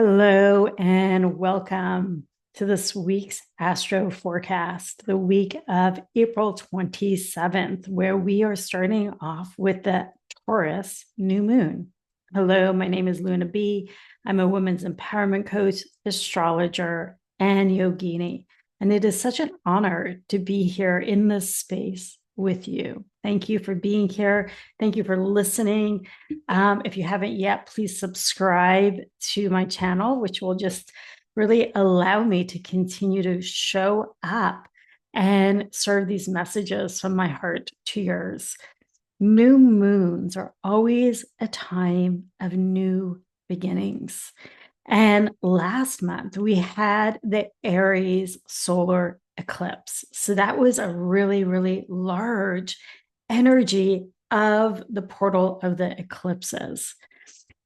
Hello and welcome to this week's Astro Forecast, the week of April 27th, where we are starting off with the Taurus new moon. Hello, my name is Luna B. I'm a women's empowerment coach, astrologer, and yogini. And it is such an honor to be here in this space with you. Thank you for being here. Thank you for listening. If you haven't yet, please subscribe to my channel, which will just really allow me to continue to show up and serve these messages from my heart to yours. New moons are always a time of new beginnings. And last month we had the Aries solar eclipse. So that was a really, really large energy of the portal of the eclipses.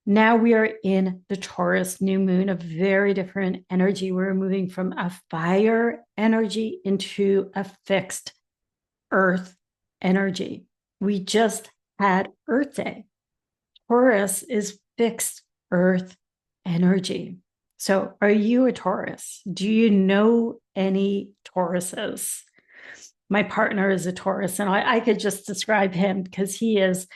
Now we are in the Taurus new moon, a very different energy. We're moving from a fire energy into a fixed earth energy. We just had Earth Day. Taurus is fixed earth energy. So, are you a Taurus? Do you know any Tauruses? My partner is a Taurus, and I could just describe him because he is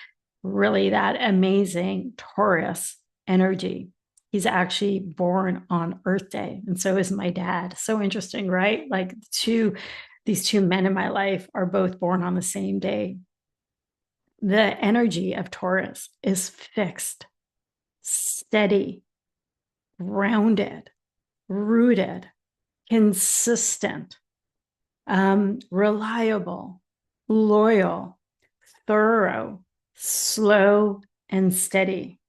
really that amazing Taurus energy. He's actually born on Earth Day, and so is my dad. So interesting, right? Like these two men in my life are both born on the same day. The energy of Taurus is fixed, steady, grounded, rooted, consistent, reliable, loyal, thorough, slow, and steady.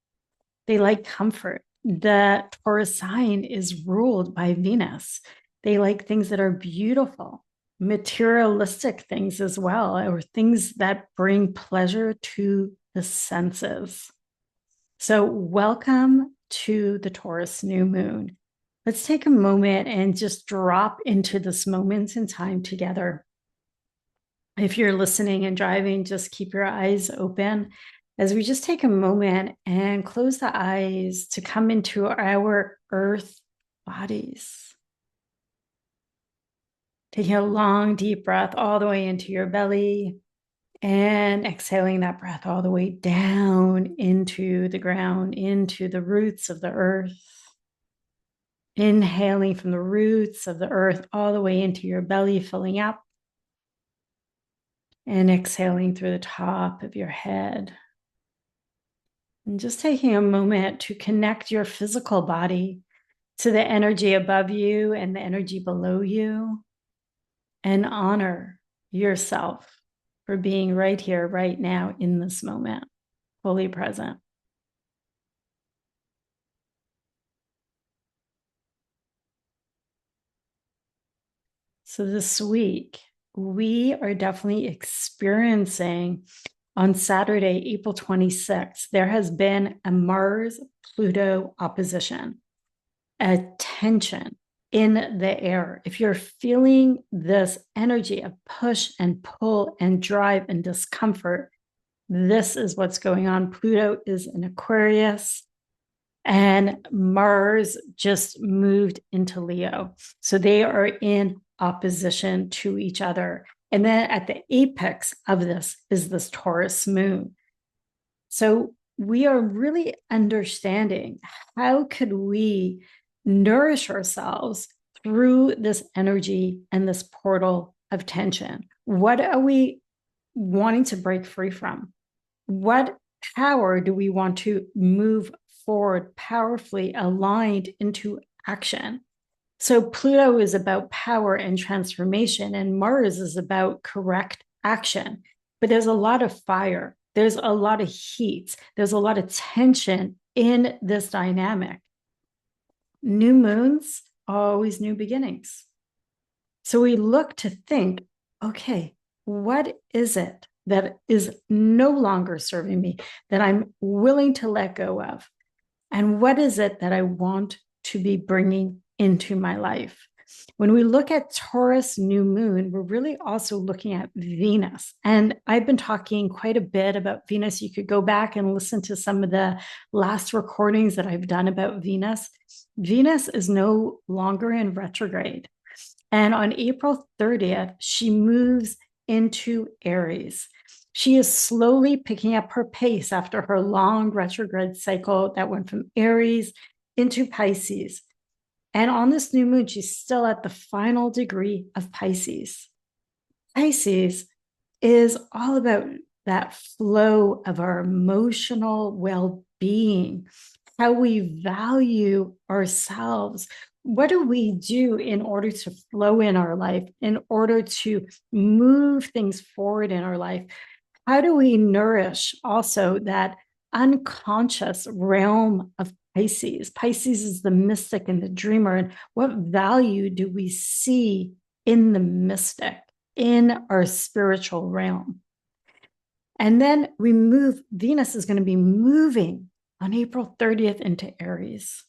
They like comfort. The Taurus sign is ruled by Venus. They like things that are beautiful, materialistic things as well, or things that bring pleasure to the senses. So, welcome to the Taurus new moon. Let's take a moment and just drop into this moment in time together. If you're listening and driving, just keep your eyes open as we just take a moment and close the eyes to come into our earth bodies. Taking a long, deep breath all the way into your belly and exhaling that breath all the way down into the ground, into the roots of the earth. Inhaling from the roots of the earth all the way into your belly, filling up. And exhaling through the top of your head. And just taking a moment to connect your physical body to the energy above you and the energy below you, and honor yourself for being right here, right now, in this moment, fully present. So this week, we are definitely experiencing on Saturday, April 26th, there has been a Mars-Pluto opposition, a tension in the air. If you're feeling this energy of push and pull and drive and discomfort, this is what's going on. Pluto is in Aquarius and Mars just moved into Leo. So they are in opposition to each other. And then at the apex of this is this Taurus moon. So we are really understanding how could we nourish ourselves through this energy and this portal of tension. What are we wanting to break free from? What power do we want to move forward powerfully aligned into action? So Pluto is about power and transformation, and Mars is about correct action. But there's a lot of fire, there's a lot of heat, there's a lot of tension in this dynamic. New moons, always new beginnings. So we look to think, okay, what is it that is no longer serving me, that I'm willing to let go of? And what is it that I want to be bringing into my life? When we look at Taurus new moon, we're really also looking at Venus. And I've been talking quite a bit about Venus. You could go back and listen to some of the last recordings that I've done about Venus. Venus is no longer in retrograde. And on April 30th, she moves into Aries. She is slowly picking up her pace after her long retrograde cycle that went from Aries into Pisces. And on this new moon, she's still at the final degree of Pisces. Pisces is all about that flow of our emotional well-being, how we value ourselves. What do we do in order to flow in our life, in order to move things forward in our life? How do we nourish also that unconscious realm of Pisces? Pisces is the mystic and the dreamer. And what value do we see in the mystic, in our spiritual realm? And then Venus is going to be moving on April 30th into Aries,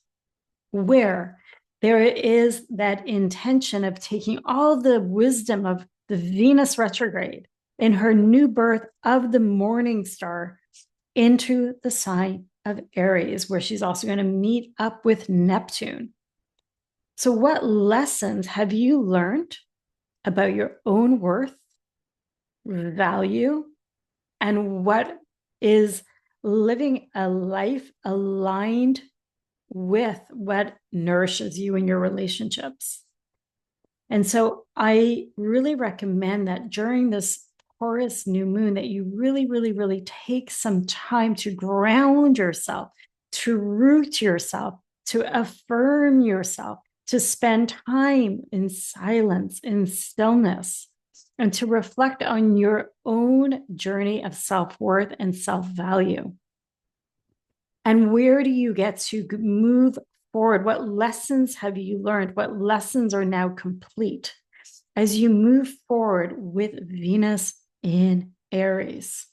where there is that intention of taking all the wisdom of the Venus retrograde in her new birth of the morning star into the sign of Aries, where she's also going to meet up with Neptune. So what lessons have you learned about your own worth, value, and what is living a life aligned with what nourishes you in your relationships? And so I really recommend that during this Taurus new moon that you really, really, really take some time to ground yourself, to root yourself, to affirm yourself, to spend time in silence, in stillness, and to reflect on your own journey of self-worth and self-value. And where do you get to move forward? What lessons have you learned? What lessons are now complete as you move forward with Venus in Aries?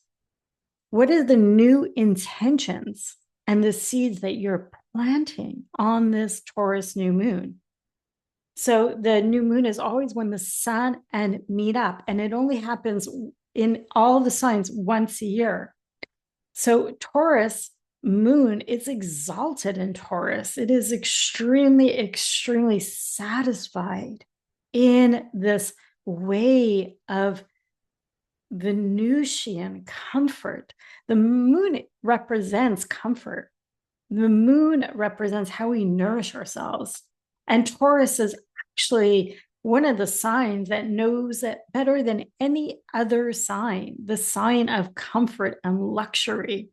What are the new intentions and the seeds that you're planting on this Taurus new moon? So the new moon is always when the sun and meet up, and it only happens in all the signs once a year. So Taurus moon is exalted in Taurus. It is extremely, extremely satisfied in this way of Venusian comfort. The moon represents comfort. The moon represents how we nourish ourselves. And Taurus is actually one of the signs that knows it better than any other sign, the sign of comfort and luxury.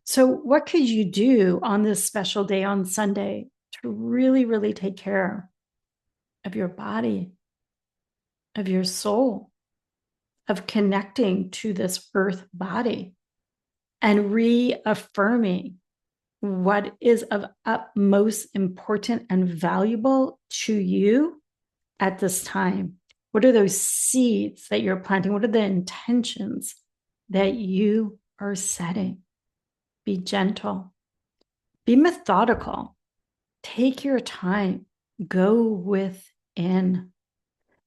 So what could you do on this special day on Sunday to really, really take care of your body, of your soul, of connecting to this earth body and reaffirming what is of utmost important and valuable to you at this time? What are those seeds that you're planting? What are the intentions that you are setting? Be gentle, be methodical, take your time, go within,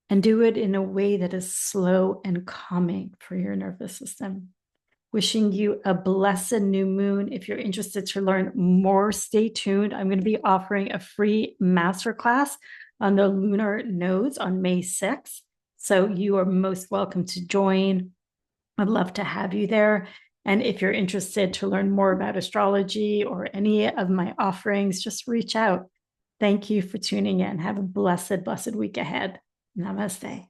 and do it in a way that is slow and calming for your nervous system. Wishing you a blessed new moon. If you're interested to learn more, stay tuned. I'm going to be offering a free masterclass on the lunar nodes on May 6th. So you are most welcome to join. I'd love to have you there. And if you're interested to learn more about astrology or any of my offerings, just reach out. Thank you for tuning in. Have a blessed, blessed week ahead. Namaste.